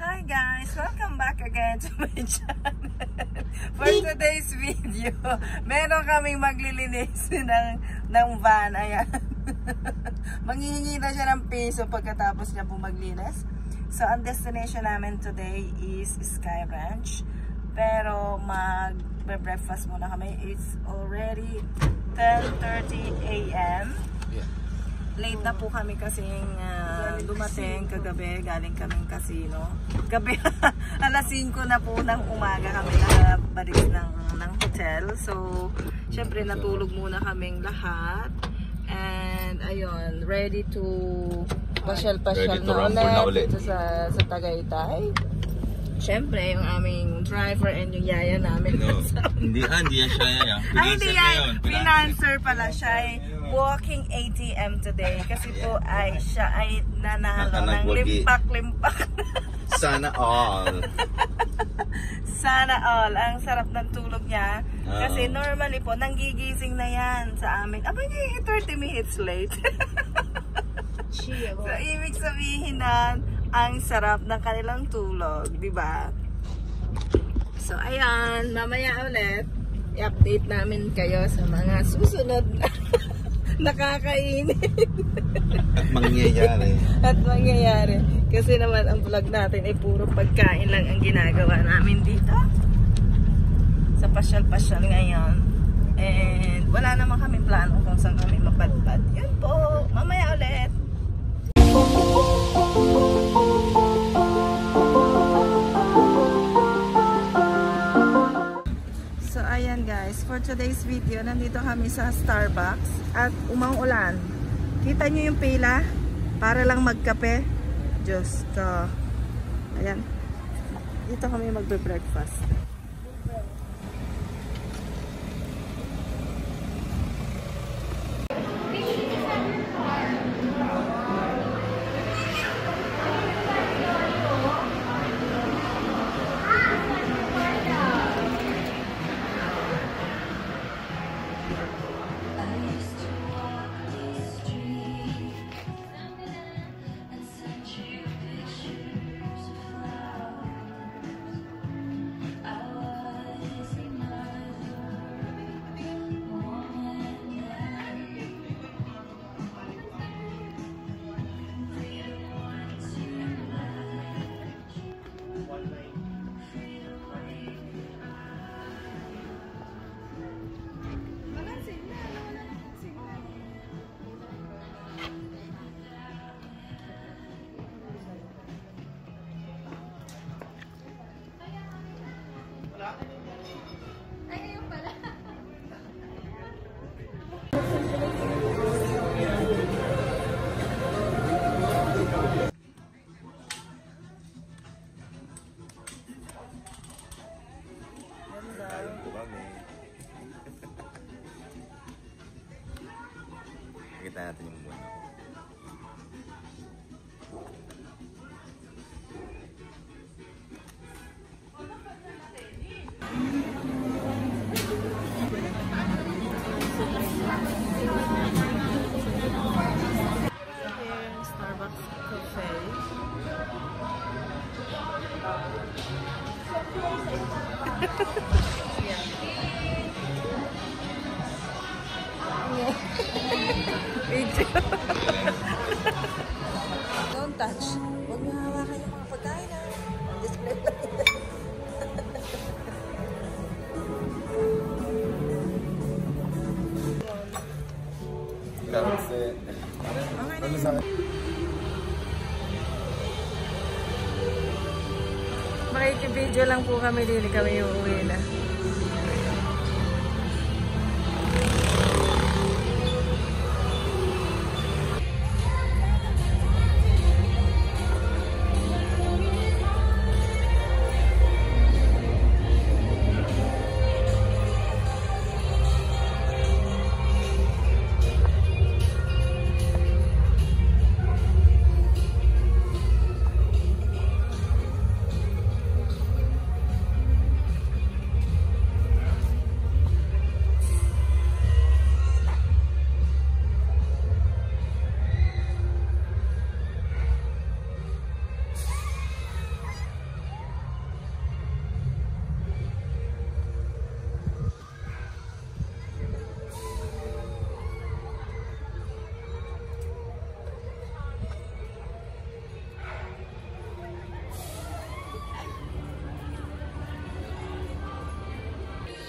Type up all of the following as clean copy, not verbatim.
Hi guys! Welcome back again to my channel. For today's video, meron kaming maglilinis ng van. Ayan. Manghihingi na siya ng piso pagkatapos niya po maglinis. So, ang destination namin today is Sky Ranch. Pero mag-breakfast muna kami. It's already 10:30 a.m. Late na po kami kasing dumating kagabi, galing kaming casino. Gabi, alas 5 na po ng umaga kami nakabalik ng hotel. So, syempre natulog muna kaming lahat. And ayun, ready to pasyal-pasyal na ulit dito sa Tagaytay. Syempre, yung aming driver and yung yaya namin. No. Hindi yan siya yaya. Hindi yan. Financer pala siya. Walking ATM today. Kasi po ay siya ay nanalo ng limpak-limpak. Sana all. Sana all. Ang sarap ng tulog niya. Kasi normally po, nanggigising na yan sa amin. Aba, 30 minutes late. So, ibig sabihin na ang sarap ng kanilang tulog, di ba? So, ayan, mamaya ulit, i-update namin kayo sa mga susunod na nakakainit. At mangyayari. Kasi naman, ang vlog natin ay puro pagkain lang ang ginagawa namin dito. Sa pasyal-pasyal ngayon. And wala naman kami plano kung saan kami mapadpad. Yun po, mamaya ulit. So ayan guys, for today's video, nandito kami sa Starbucks at umuulan. Kita nyo yung pila para lang magkape. Diyos ko. Ayan, dito kami magbe-breakfast. Kita natin yung buwan. Starbucks cafe. Don't touch. Huwag mo hawakan yung mga pagkain na. Display lang. Makikibidyo lang po kami din. Kami yung uwi na.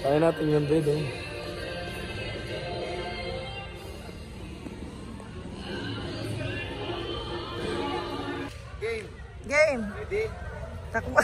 Kaya natin yung bed eh. Game. Ready? Takbo.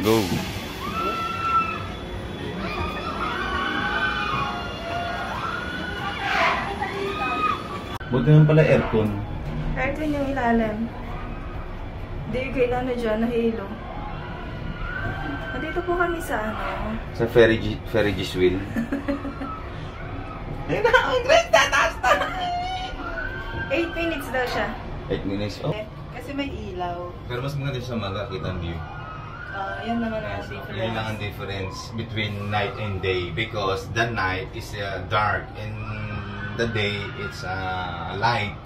Go. Buti naman pala aircon. Aircon yung ilalim. Hindi kailan na dyan, nahilo. Nandito po kami sa ano. Sa Ferris wheel. Ayun na, ang great tataas na! 8 minutes daw siya. 8 minutes. Oh. Kasi may ilaw. Pero mas maganda sa maga, kita ang view. Yan naman ang Yes, difference. yun lang ang difference between night and day because the night is dark and the day it's light.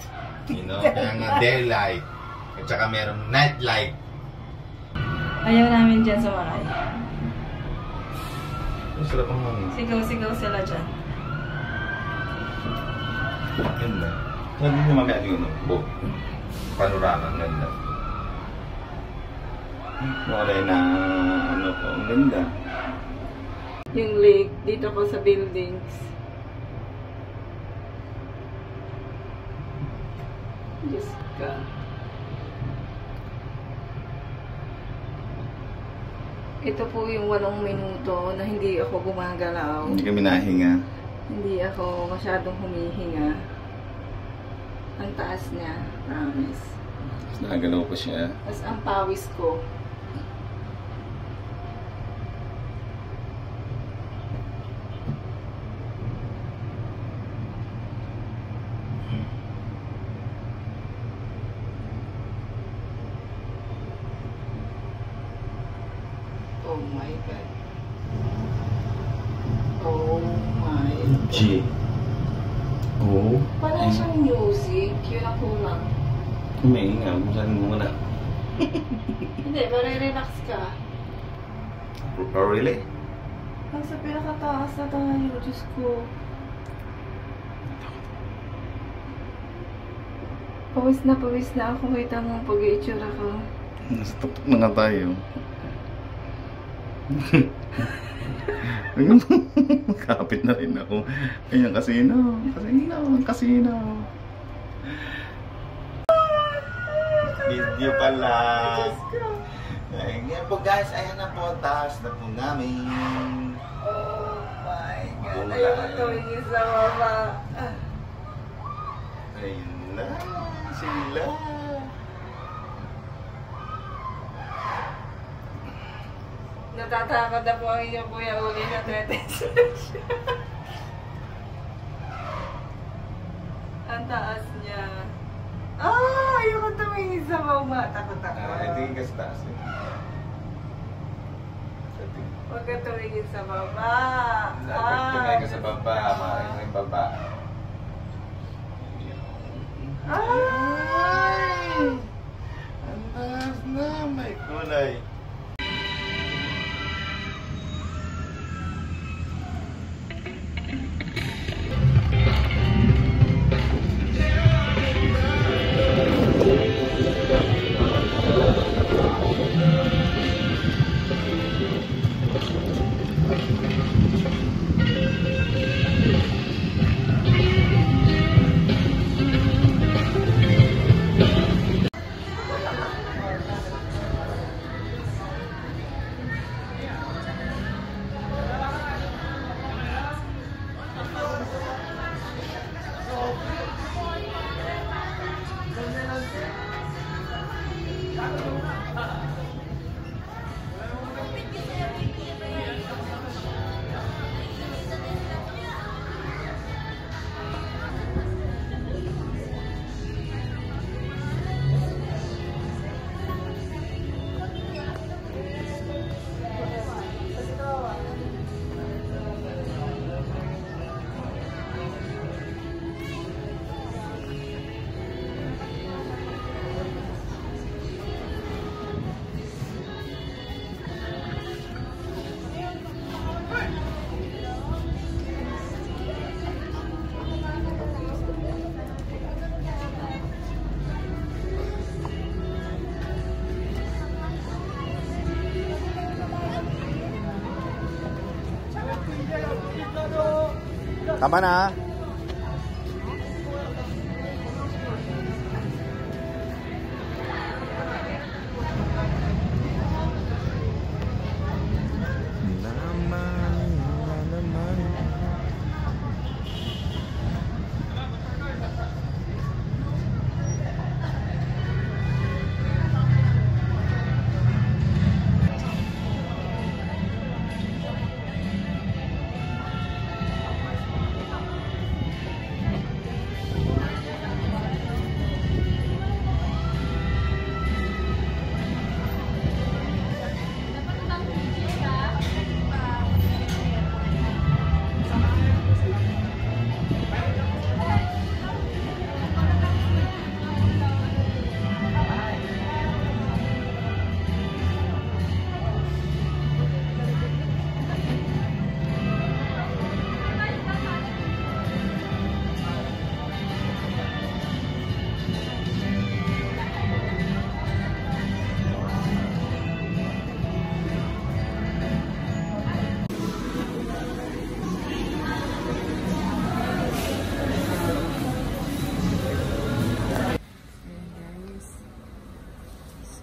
You know, kaya nga daylight. At saka meron night light. Ayaw namin dyan sa Maray. Ang sarap ang hangin. Sigaw-sigaw sila dyan. Ganda. Sabi niyo mamaya yung panorama, ang ganda. Wala na ano po, ang ganda. Yung lake, dito po sa buildings. Diyos ka. Ito po yung 8 minuto na hindi ako gumagalaw. Hindi kami nahinga. Hindi ako masyadong humihinga. Ang taas niya, promise. Nakagalaw ko siya. Tapos ang pawis ko. Oh my God. Oh my God. G. Oh. Wala siyang music. Yun ang kulang. Huminga. Masyadong muna. Hindi, marirelax ka. Oh, really? Nasa pinakataas na tayo. Diyos ko. Pawis na ako. Kita mo ang pag-iitsura ko. Nasa tuktok na nga tayo. Kapit na rin ako. Ayan, kasino. Kasino. Video pala. Ayan po guys, ayan na po. Taas na po namin. Oh my God. Wala. Ayaw ko yung sa baba. Ayun na. Sila. Natatakot na po ang inyong Kuya Uli na tretes. Ang taas niya. Ayoko tumingin sa baba. Takot ako. Tingin ka sa taas. Huwag ka tumingin sa baba. Tingin ka sa baba. Maraming yung baba. Ay! Ang taas na. May kulay. Tama na.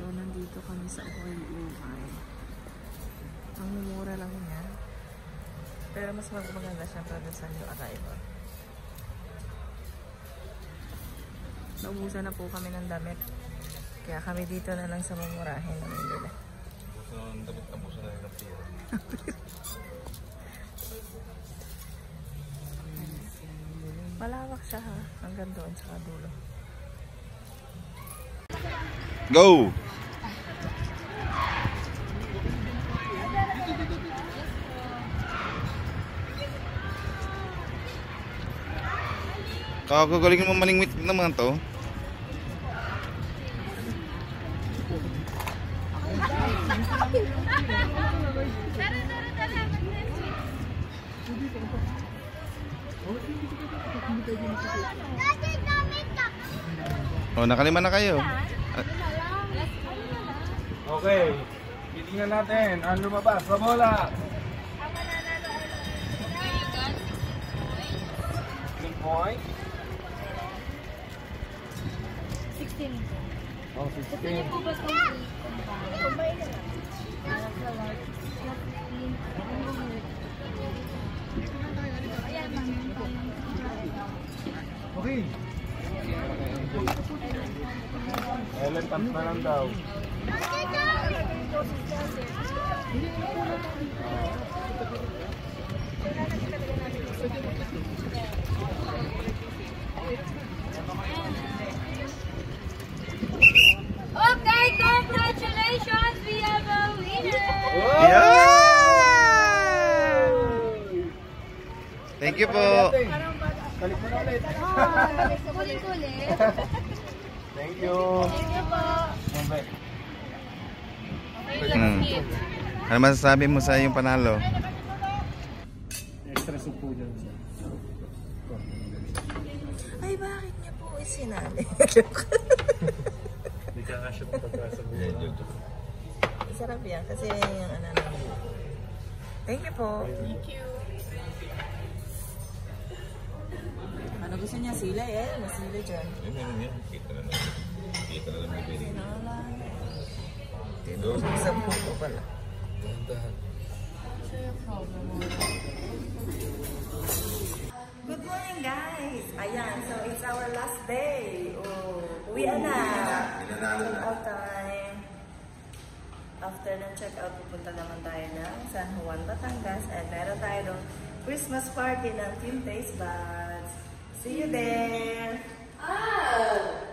Nandito kami sa Ukay-Ukay. Ang mura lang niya. Pero mas maganda syempre dun sa New Arrival. Naubusan na po kami ng damit. Kaya kami dito na lang sa mamurahin na Manila. Naubusan ng damit, naubusan na rin ng pira. Malawak siya ha. Hanggang doon sa dulo. Go! Kagaling mo maningwit naman to. Oh, nakaliman na kayo. Okay, titingnan natin ang lumabas sa bola. Point? 16. Oh, 16. Okay. Ellen, pump na lang daw. Okay, congratulations! We have a winner! Yeah! Thank you po. Balik mo na ulit. Kulit-kulit. Thank you. Thank you po. Mambe. Ano masasabi mo sa yung panalo? Extra soup po dyan. Ay, bakit niya po isinali? Hindi ka nga siya pagkasa mo. Sarap yan kasi yung ano na. Thank you po. Thank you. Ano gusto niya? Sila eh. Masila dyan. Meron yan. Kita na lang. Kita na lang may pwede. Isang puto pala. Good morning guys! Ayan, so it's our last day. Oh, uwian na. Check-out time. After ng check-out, pupunta naman tayo ng San Juan, Batangas. And meron tayo ng Christmas party ng Team Taste Buds. See you there! Oh!